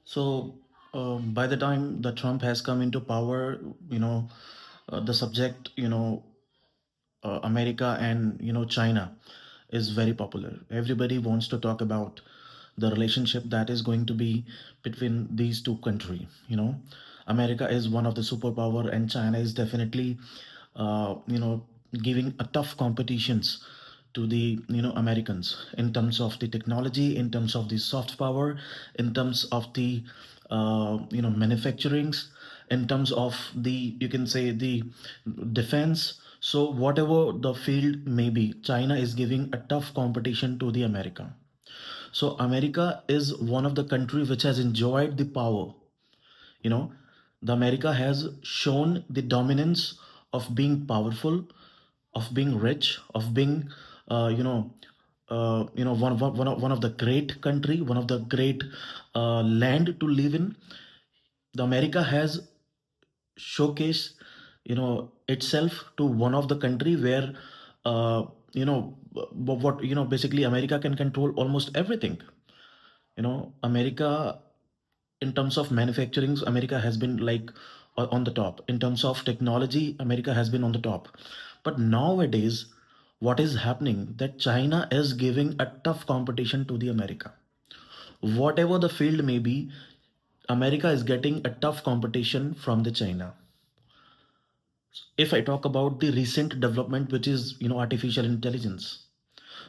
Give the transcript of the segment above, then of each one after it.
So by the time the Trump has come into power, you know, the subject, America and China is very popular. Everybody wants to talk about the relationship that is going to be between these two countries. America is one of the superpower, and China is definitely, giving a tough competitions to the Americans in terms of the technology, in terms of the soft power, in terms of the manufacturings, in terms of the, you can say, the defense. So whatever the field may be, China is giving a tough competition to the America. So America is one of the country which has enjoyed the power. you know the America has shown the dominance of being powerful, of being rich, of being one of the great country, one of the great land to live in. The America has showcased itself to one of the country where what basically America can control almost everything. America, in terms of manufacturing, America has been like on the top. In terms of technology, America has been on the top. But nowadays, what is happening that China is giving a tough competition to the America. Whatever the field may be, America is getting a tough competition from the China. If I talk about the recent development, which is artificial intelligence,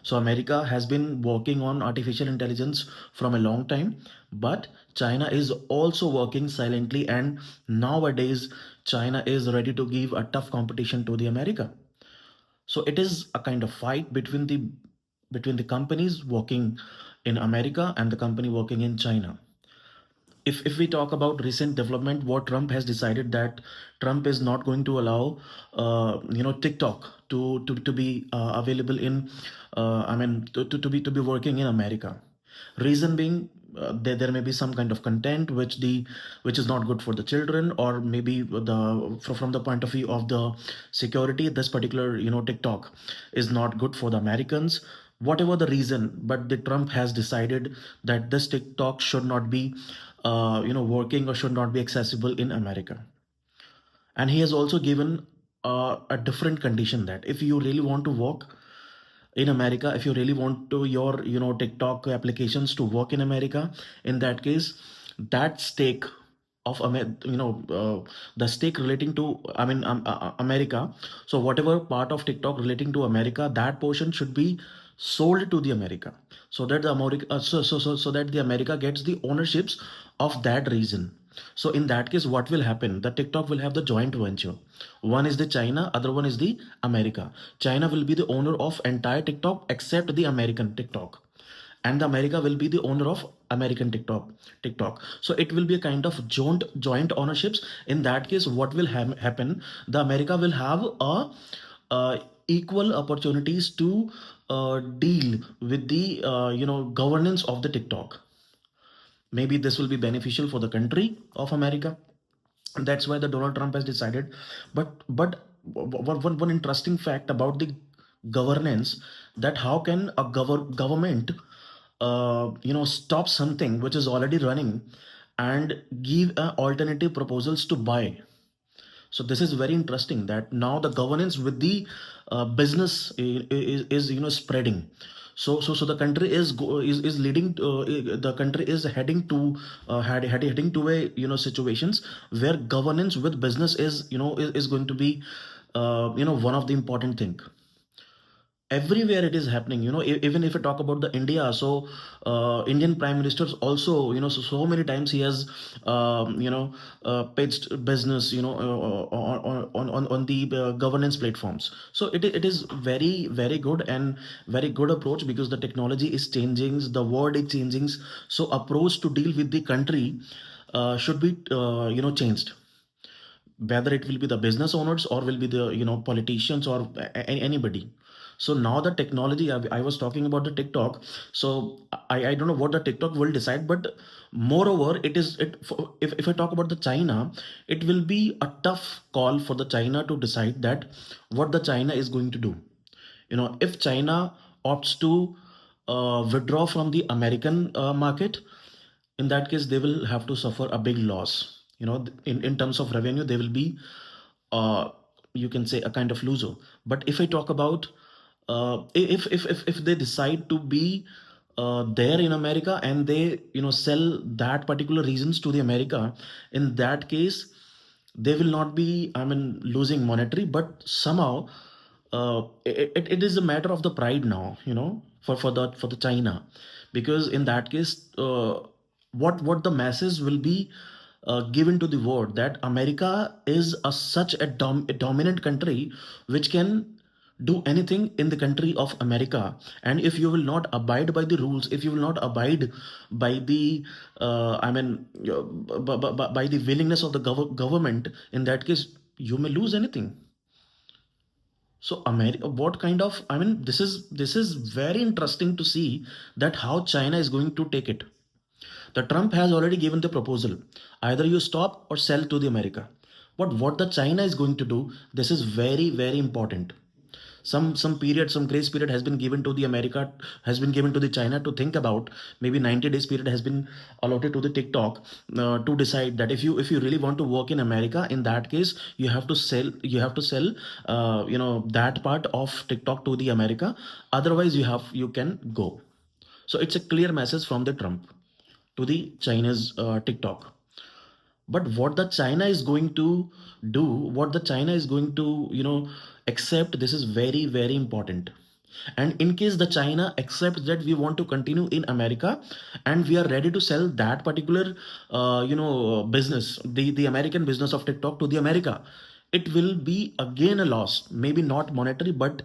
so America has been working on artificial intelligence from a long time, but China is also working silently, and nowadays China is ready to give a tough competition to the America. So it is a kind of fight between the companies working in America and the company working in China. If we talk about recent development, what Trump has decided, that Trump is not going to allow TikTok to be available in to be working in America. Reason being, there may be some kind of content which is not good for the children, or maybe from the point of view of the security, this particular TikTok is not good for the Americans. Whatever the reason, but the Trump has decided that this TikTok should not be working, or should not be accessible in America. And he has also given a different condition, that if you really want to work in America, if you really want to your TikTok applications to work in America, in that case, that stake of the stake relating to, America. So whatever part of TikTok relating to America, that portion should be sold to the America, so that the America so that the America gets the ownerships of that region. So in that case, what will happen? The TikTok will have the joint venture. One is the China, other one is the America. China will be the owner of entire TikTok except the American TikTok, and the America will be the owner of American TikTok. So it will be a kind of joint ownerships. In that case, what will happen? The America will have equal opportunities to deal with the governance of the TikTok. Maybe this will be beneficial for the country of America. That's why the Donald Trump has decided. But one interesting fact about the governance, that how can a government stop something which is already running and give alternative proposals to buy. So this is very interesting, that now the governance with the business is spreading. So the country is leading the country is heading to heading to a situations where governance with business is going to be one of the important thing. Everywhere it is happening, even if I talk about the India. So Indian prime ministers also, so many times he has pitched business on the governance platforms. So it is very very good, and very good approach, because the technology is changing, the world is changing. So approach to deal with the country should be changed, whether it will be the business owners or will be the politicians or anybody. So now the technology, I was talking about the TikTok. So I don't know what the TikTok will decide, but moreover, if I talk about the China, it will be a tough call for the China to decide that what the China is going to do. If China opts to withdraw from the American market, in that case they will have to suffer a big loss. In terms of revenue, they will be, uh, you can say, a kind of loser. But if I talk about, if they decide to be there in America, and they sell that particular regions to the America, in that case they will not be, I mean, losing monetary, but somehow it is a matter of the pride now, for the China. Because in that case, what the masses will be given to the world, that America is such a dominant country which can do anything in the country of America. And if you will not abide by the rules, if you will not abide by the, I mean, by the willingness of the government, in that case you may lose anything. So America, what kind of, I mean, this is very interesting to see that how China is going to take it. The Trump has already given the proposal. Either you stop or sell to the America. But what the China is going to do, this is very, very important. Some period, some grace period has been given to the America, has been given to the China to think about. Maybe 90 days period has been allotted to the TikTok to decide that if you really want to work in America, in that case you have to sell that part of TikTok to the America. Otherwise you can go. So it's a clear message from the Trump to the China's TikTok. But what the China is going to do, what the China is going to accept, this is very, very important. And in case the China accepts that we want to continue in America, and we are ready to sell that particular business, the American business of TikTok to the America, it will be again a loss. Maybe not monetary, but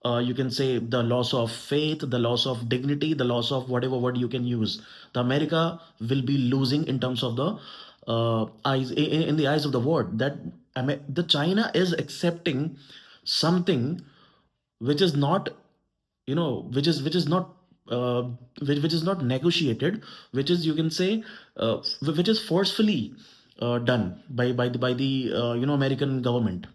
you can say the loss of faith, the loss of dignity, the loss of whatever word you can use. The America will be losing in terms of the eyes, in the eyes of the world, that the China is accepting something which is not, which is not, uh, which is not negotiated, which is, you can say, which is forcefully done by the American government.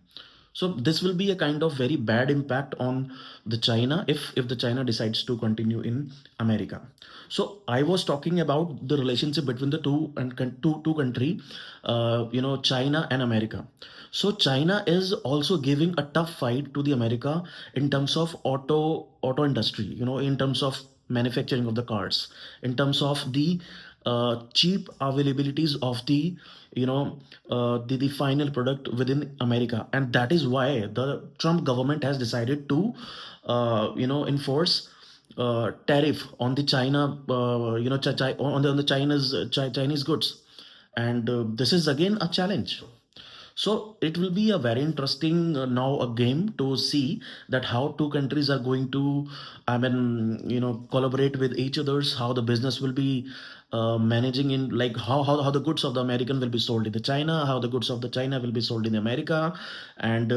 So this will be a kind of very bad impact on the China, if the China decides to continue in America. So I was talking about the relationship between the two country, China and America. So China is also giving a tough fight to the America in terms of auto industry, in terms of manufacturing of the cars, in terms of the cheap availabilities of the final product within America. And that is why the Trump government has decided to enforce tariff on the China, on the Chinese goods. And this is again a challenge. So it will be a very interesting now a game to see that how two countries are going to, I mean, collaborate with each others, how the business will be managing, in like how the goods of the American will be sold in the China, how the goods of the China will be sold in America, and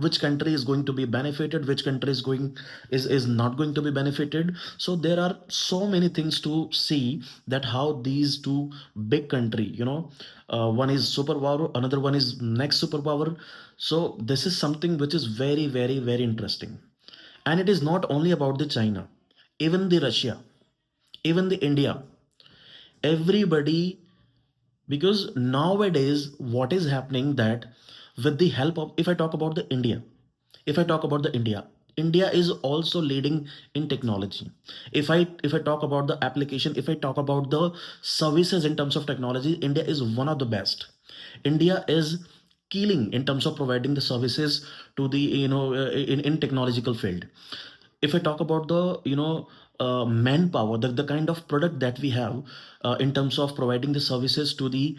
which country is going to be benefited, which country is not going to be benefited. So there are so many things to see, that how these two big country, one is superpower, another one is next superpower. So this is something which is very, very, very interesting. And it is not only about the China, even the Russia, even the India, everybody. Because nowadays what is happening, that with the help of, if I talk about the India, if I talk about the India is also leading in technology. If I talk about the application, if I talk about the services in terms of technology, India is one of the best. India is killing in terms of providing the services to the, in technological field. If I talk about the, manpower, the kind of product that we have in terms of providing the services to the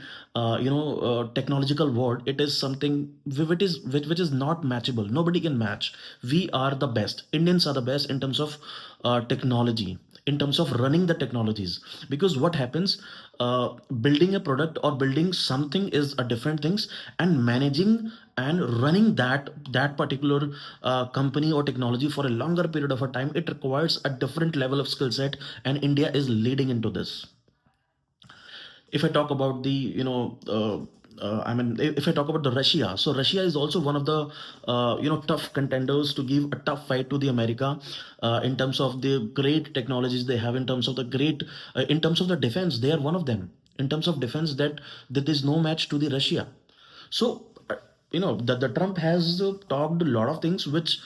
technological world, it is something which is not matchable. Nobody can match. We are the best. Indians are the best in terms of technology, in terms of running the technologies. Because what happens, building a product or building something is a different things, and managing and running that particular company or technology for a longer period of a time, it requires a different level of skill set, and India is leading into this. If I talk about the, I mean, if I talk about the Russia, so Russia is also one of the tough contenders to give a tough fight to the America in terms of the great technologies they have, in terms of the great, in terms of the defense. They are one of them in terms of defense, that there's no match to the Russia. So the Trump has talked a lot of things which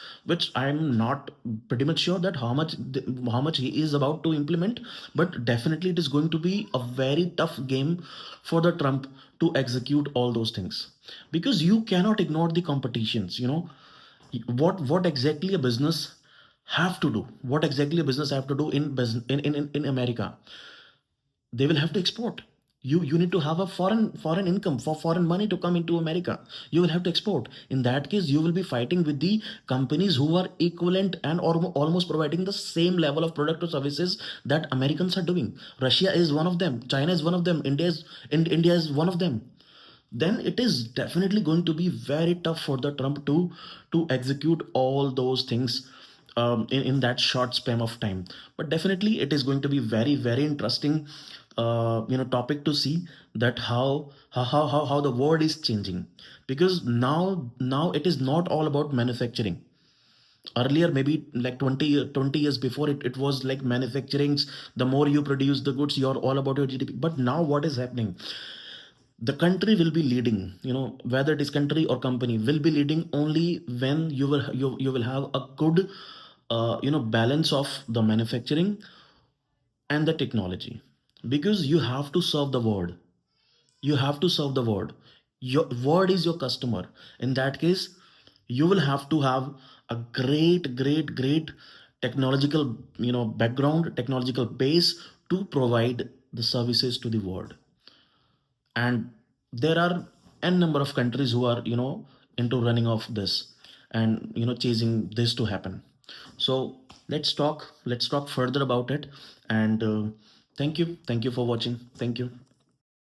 I'm not pretty much sure that how much he is about to implement, but definitely it is going to be a very tough game for the Trump to execute all those things, because you cannot ignore the competitions. What exactly a business have to do, what exactly a business have to do in business in America. They will have to export. You need to have a foreign income, for foreign money to come into America. You will have to export. In that case, you will be fighting with the companies who are equivalent and or almost providing the same level of product or services that Americans are doing. Russia is one of them, China is one of them, India is one of them. Then it is definitely going to be very tough for the Trump to execute all those things in that short span of time. But definitely it is going to be very interesting topic to see that how the world is changing, because now it is not all about manufacturing. Earlier, maybe like 20 years before, it was like manufacturing. The more you produce the goods, you're all about your GDP. But now what is happening, the country will be leading, whether it is country or company, will be leading only when you will have a good balance of the manufacturing and the technology, because you have to serve the world. You have to serve the world. Your world is your customer. In that case, you will have to have a great technological background, technological base, to provide the services to the world. And there are n number of countries who are into running off this, and chasing this to happen. So let's talk further about it. And thank you for watching. Thank you.